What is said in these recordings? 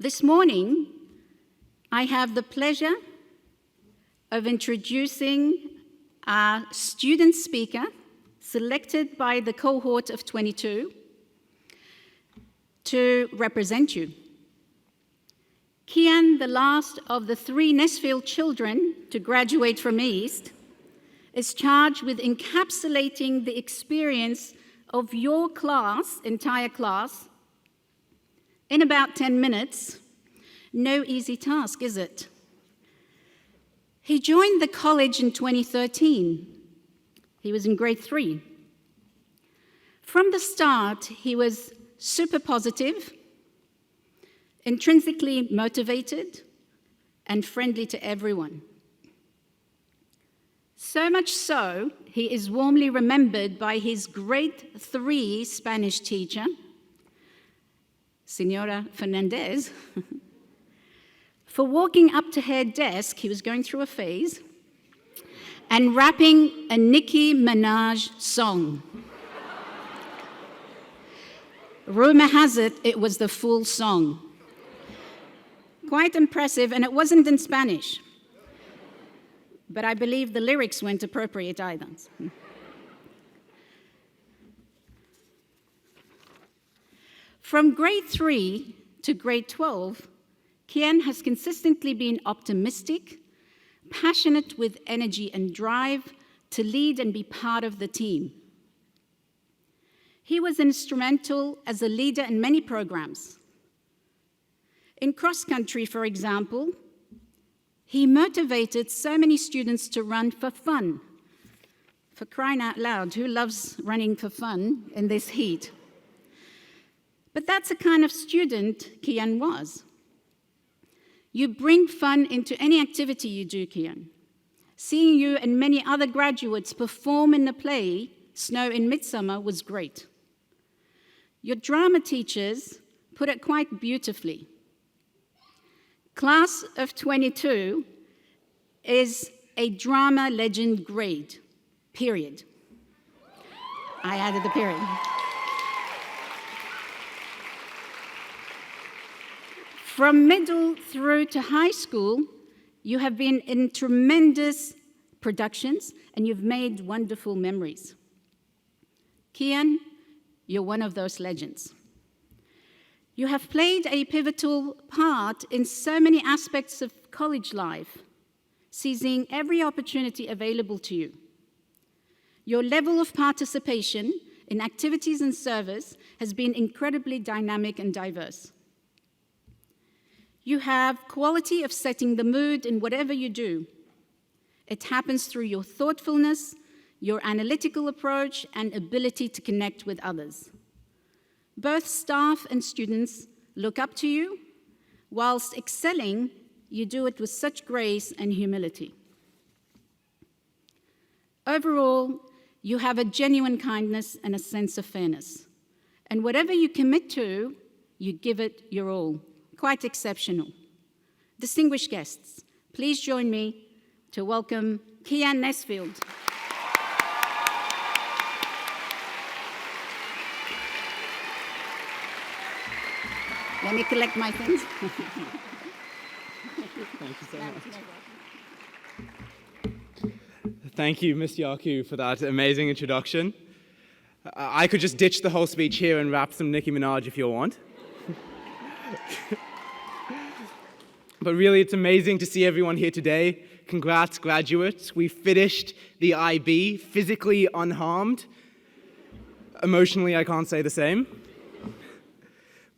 This morning, I have the pleasure of introducing our student speaker, selected by the cohort of 22, to represent you. Keaan, the last of the 3 Nesfield children to graduate from East, is charged with encapsulating the experience of your class, entire class, in about 10 minutes. No easy task, is it? He joined the college in 2013. He was in grade 3. From the start, he was super positive, intrinsically motivated, and friendly to everyone. So much so, he is warmly remembered by his grade 3 Spanish teacher, Senora Fernandez, for walking up to her desk, he was going through a phase, and rapping a Nicki Minaj song. Rumor has it, it was the full song. Quite impressive, and it wasn't in Spanish. But I believe the lyrics weren't appropriate either. From grade 3 to grade 12, Keaan has consistently been optimistic, passionate with energy and drive to lead and be part of the team. He was instrumental as a leader in many programs. In cross-country, for example, he motivated so many students to run for fun. For crying out loud, who loves running for fun in this heat? But that's the kind of student Keaan was. You bring fun into any activity you do, Keaan. Seeing you and many other graduates perform in the play, Snow in Midsummer, was great. Your drama teachers put it quite beautifully. Class of 22 is a drama legend grade, period. I added the period. From middle through to high school, you have been in tremendous productions and you've made wonderful memories. Keaan, you're one of those legends. You have played a pivotal part in so many aspects of college life, seizing every opportunity available to you. Your level of participation in activities and service has been incredibly dynamic and diverse. You have quality of setting the mood in whatever you do. It happens through your thoughtfulness, your analytical approach, and ability to connect with others. Both staff and students look up to you. Whilst excelling, you do it with such grace and humility. Overall, you have a genuine kindness and a sense of fairness. And whatever you commit to, you give it your all. Quite exceptional. Distinguished guests, please join me to welcome Keaan Nesfield. Let me collect my things. Thank you so much. Thank you, Ms. Yaku, for that amazing introduction. I could just ditch the whole speech here and rap some Nicki Minaj if you want. But really, it's amazing to see everyone here today. Congrats, graduates. We finished the IB physically unharmed. Emotionally, I can't say the same.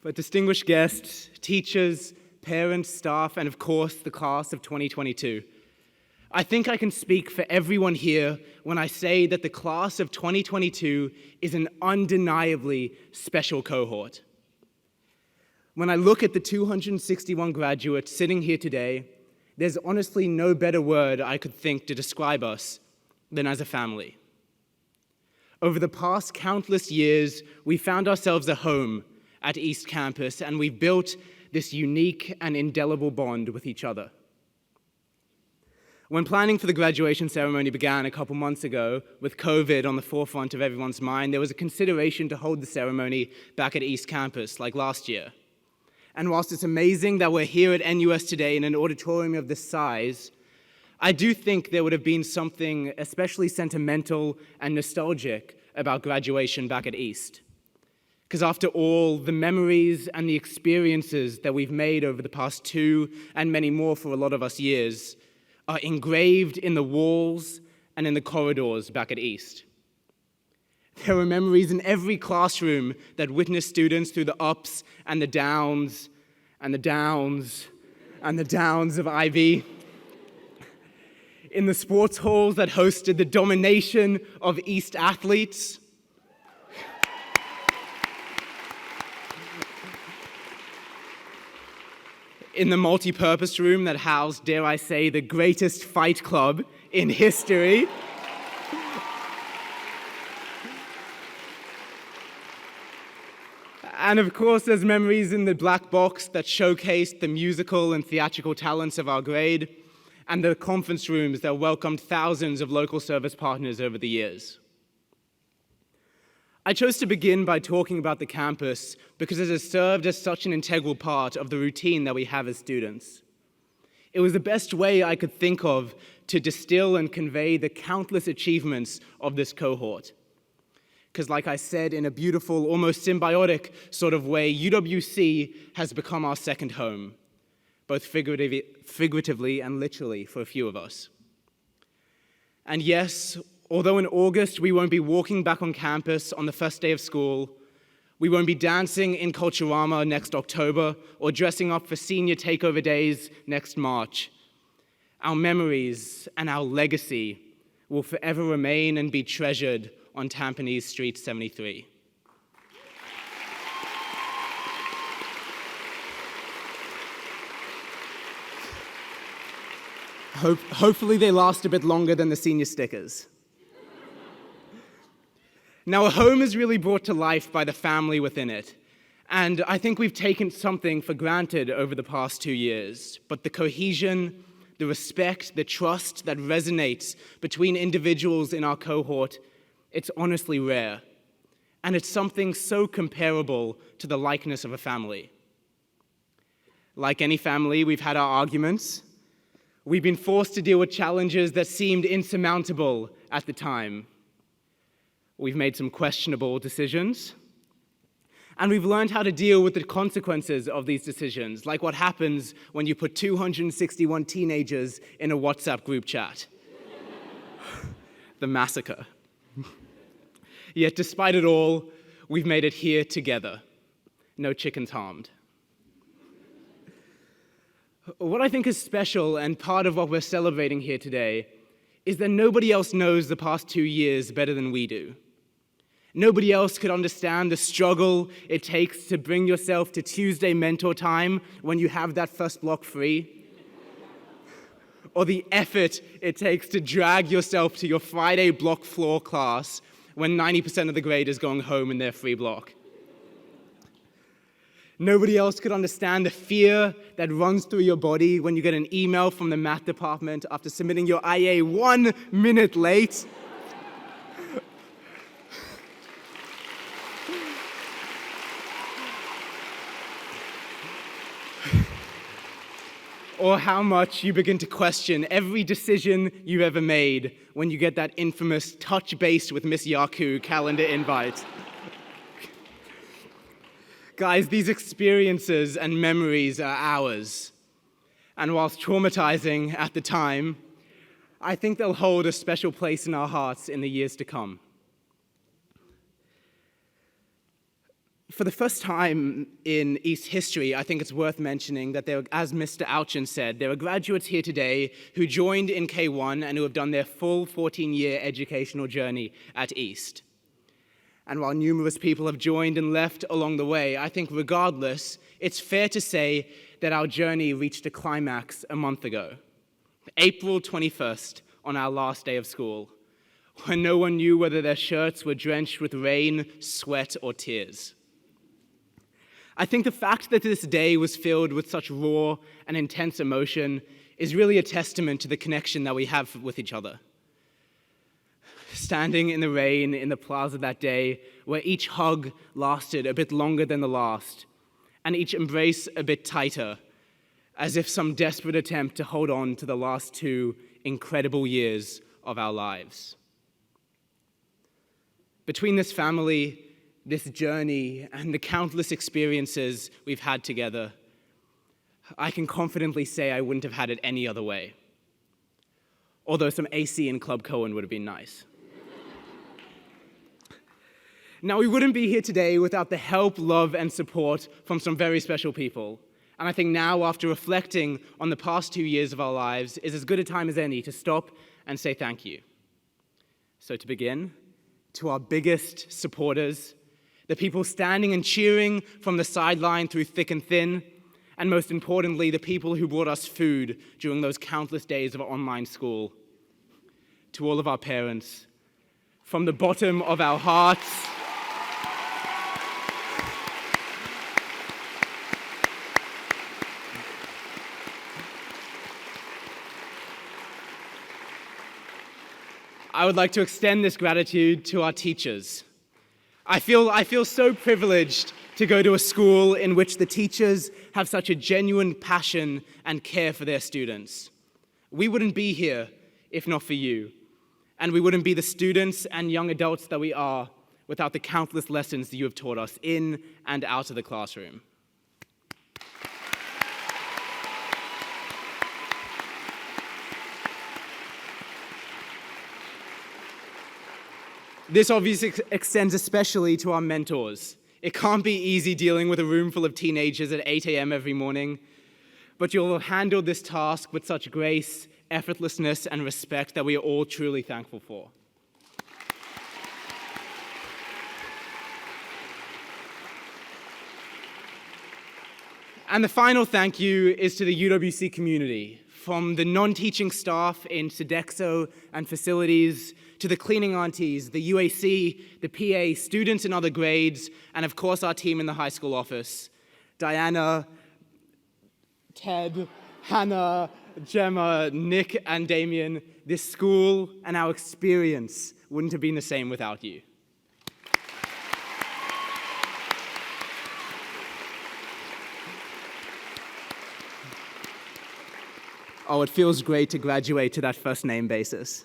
But distinguished guests, teachers, parents, staff, and of course, the class of 2022. I think I can speak for everyone here when I say that the class of 2022 is an undeniably special cohort. When I look at the 261 graduates sitting here today, there's honestly no better word I could think to describe us than as a family. Over the past countless years, we found ourselves a home at East Campus, and we've built this unique and indelible bond with each other. When planning for the graduation ceremony began a couple months ago, with COVID on the forefront of everyone's mind, there was a consideration to hold the ceremony back at East Campus like last year. And whilst it's amazing that we're here at NUS today in an auditorium of this size, I do think there would have been something especially sentimental and nostalgic about graduation back at East. Because after all, the memories and the experiences that we've made over the past 2 and many more for a lot of us years are engraved in the walls and in the corridors back at East. There are memories in every classroom that witnessed students through the ups and the downs and the downs and the downs of IB. In the sports halls that hosted the domination of East athletes. In the multi-purpose room that housed, dare I say, the greatest fight club in history. And of course, there's memories in the black box that showcased the musical and theatrical talents of our grade, and the conference rooms that welcomed thousands of local service partners over the years. I chose to begin by talking about the campus because it has served as such an integral part of the routine that we have as students. It was the best way I could think of to distill and convey the countless achievements of this cohort. Because like I said, in a beautiful, almost symbiotic sort of way, UWC has become our second home, both figuratively and literally for a few of us. And yes, although in August we won't be walking back on campus on the first day of school, we won't be dancing in Culturama next October or dressing up for senior takeover days next March, our memories and our legacy will forever remain and be treasured on Tampines Street 73. Hopefully they last a bit longer than the senior stickers. Now, a home is really brought to life by the family within it, and I think we've taken something for granted over the past 2 years, but the cohesion, the respect, the trust that resonates between individuals in our cohort, it's honestly rare, and it's something so comparable to the likeness of a family. Like any family, we've had our arguments. We've been forced to deal with challenges that seemed insurmountable at the time. We've made some questionable decisions. And we've learned how to deal with the consequences of these decisions, like what happens when you put 261 teenagers in a WhatsApp group chat. The massacre. Yet despite it all, we've made it here together. No chickens harmed. What I think is special and part of what we're celebrating here today is that nobody else knows the past 2 years better than we do. Nobody else could understand the struggle it takes to bring yourself to Tuesday mentor time when you have that first block free, or the effort it takes to drag yourself to your Friday block floor class when 90% of the grade is going home in their free block. Nobody else could understand the fear that runs through your body when you get an email from the math department after submitting your IA 1 minute late. Or how much you begin to question every decision you've ever made when you get that infamous touch base with Miss Yaku calendar invite. Guys, these experiences and memories are ours. And whilst traumatizing at the time, I think they'll hold a special place in our hearts in the years to come. For the first time in East history, I think it's worth mentioning that there, as Mr. Ouchin said, there are graduates here today who joined in K1 and who have done their full 14-year educational journey at East. And while numerous people have joined and left along the way, I think regardless, it's fair to say that our journey reached a climax a month ago, April 21st, on our last day of school, when no one knew whether their shirts were drenched with rain, sweat, or tears. I think the fact that this day was filled with such raw and intense emotion is really a testament to the connection that we have with each other. Standing in the rain in the plaza that day, where each hug lasted a bit longer than the last, and each embrace a bit tighter, as if some desperate attempt to hold on to the last 2 incredible years of our lives. Between this family, this journey, and the countless experiences we've had together, I can confidently say I wouldn't have had it any other way. Although some AC in Club Cohen would have been nice. Now, we wouldn't be here today without the help, love, and support from some very special people. And I think now, after reflecting on the past 2 years of our lives, is as good a time as any to stop and say thank you. So to begin, to our biggest supporters, the people standing and cheering from the sideline through thick and thin, and most importantly, the people who brought us food during those countless days of online school. To all of our parents, from the bottom of our hearts, I would like to extend this gratitude to our teachers. I feel so privileged to go to a school in which the teachers have such a genuine passion and care for their students. We wouldn't be here if not for you, and we wouldn't be the students and young adults that we are without the countless lessons that you have taught us in and out of the classroom. This obviously extends especially to our mentors. It can't be easy dealing with a room full of teenagers at 8 a.m. every morning, but you'll have handled this task with such grace, effortlessness, and respect that we are all truly thankful for. And the final thank you is to the UWC community, from the non-teaching staff in Sodexo and facilities, to the cleaning aunties, the UAC, the PA, students in other grades, and of course our team in the high school office. Diana, Ted, Hannah, Gemma, Nick, and Damien, this school and our experience wouldn't have been the same without you. Oh, it feels great to graduate to that first name basis.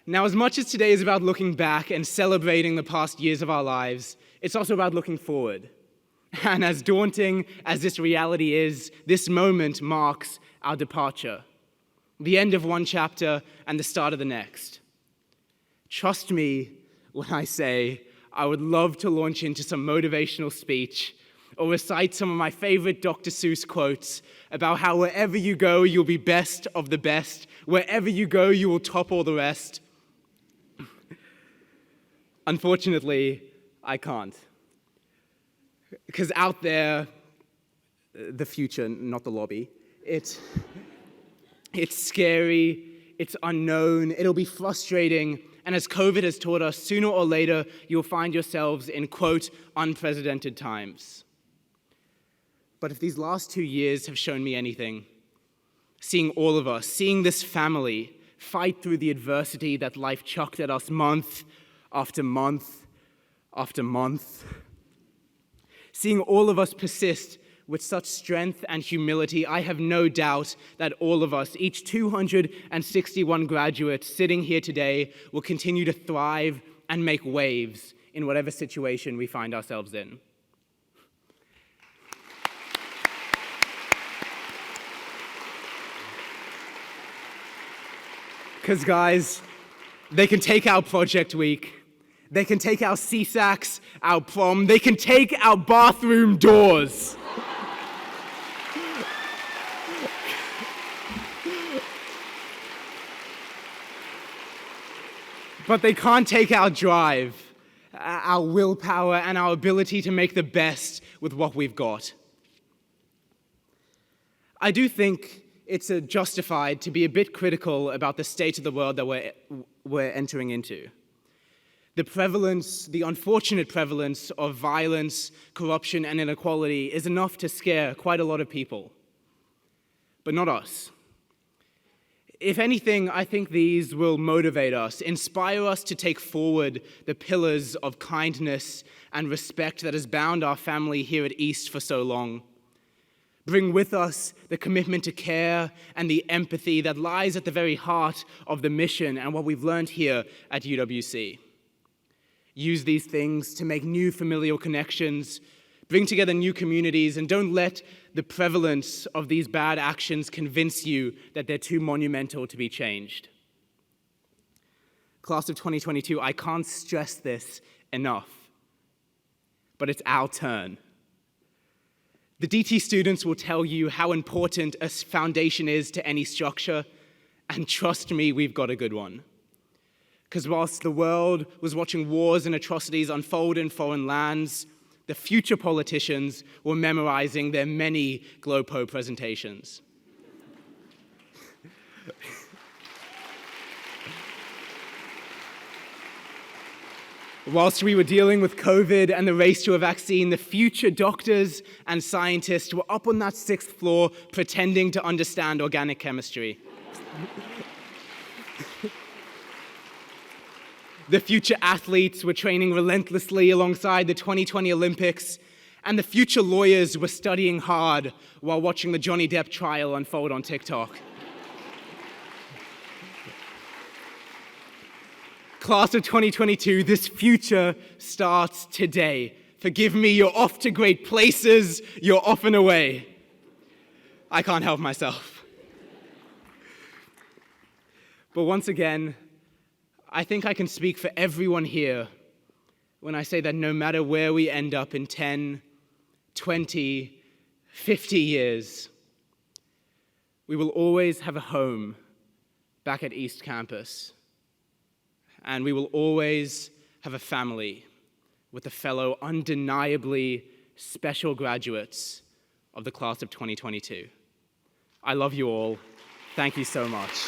Now, as much as today is about looking back and celebrating the past years of our lives, it's also about looking forward. And as daunting as this reality is, this moment marks our departure, the end of one chapter and the start of the next. Trust me when I say I would love to launch into some motivational speech or recite some of my favorite Dr. Seuss quotes about how wherever you go, you'll be best of the best. Wherever you go, you will top all the rest. Unfortunately, I can't. Because out there, the future, not the lobby, it's scary, it's unknown, it'll be frustrating, and as COVID has taught us, sooner or later, you'll find yourselves in, quote, unprecedented times. But if these last 2 years have shown me anything, seeing all of us, seeing this family fight through the adversity that life chucked at us month after month after month, seeing all of us persist with such strength and humility, I have no doubt that all of us, each 261 graduates sitting here today, will continue to thrive and make waves in whatever situation we find ourselves in. Because guys, they can take our project week, they can take our CSACs, our prom, they can take our bathroom doors. But they can't take our drive, our willpower, and our ability to make the best with what we've got. I do think it's justified to be a bit critical about the state of the world that we're entering into. The prevalence, the unfortunate prevalence of violence, corruption, and inequality is enough to scare quite a lot of people, but not us. If anything, I think these will motivate us, inspire us to take forward the pillars of kindness and respect that has bound our family here at East for so long. Bring with us the commitment to care and the empathy that lies at the very heart of the mission and what we've learned here at UWC. Use these things to make new familial connections, bring together new communities, and don't let the prevalence of these bad actions convince you that they're too monumental to be changed. Class of 2022, I can't stress this enough, but it's our turn. The DT students will tell you how important a foundation is to any structure, and trust me, we've got a good one. Because whilst the world was watching wars and atrocities unfold in foreign lands, the future politicians were memorizing their many GLOPO presentations. Whilst we were dealing with COVID and the race to a vaccine, the future doctors and scientists were up on that 6th floor pretending to understand organic chemistry. The future athletes were training relentlessly alongside the 2020 Olympics, and the future lawyers were studying hard while watching the Johnny Depp trial unfold on TikTok. Class of 2022, this future starts today. Forgive me, you're off to great places, you're off and away. I can't help myself. But once again, I think I can speak for everyone here when I say that no matter where we end up in 10, 20, 50 years, we will always have a home back at East Campus. And we will always have a family with the fellow undeniably special graduates of the class of 2022. I love you all. Thank you so much.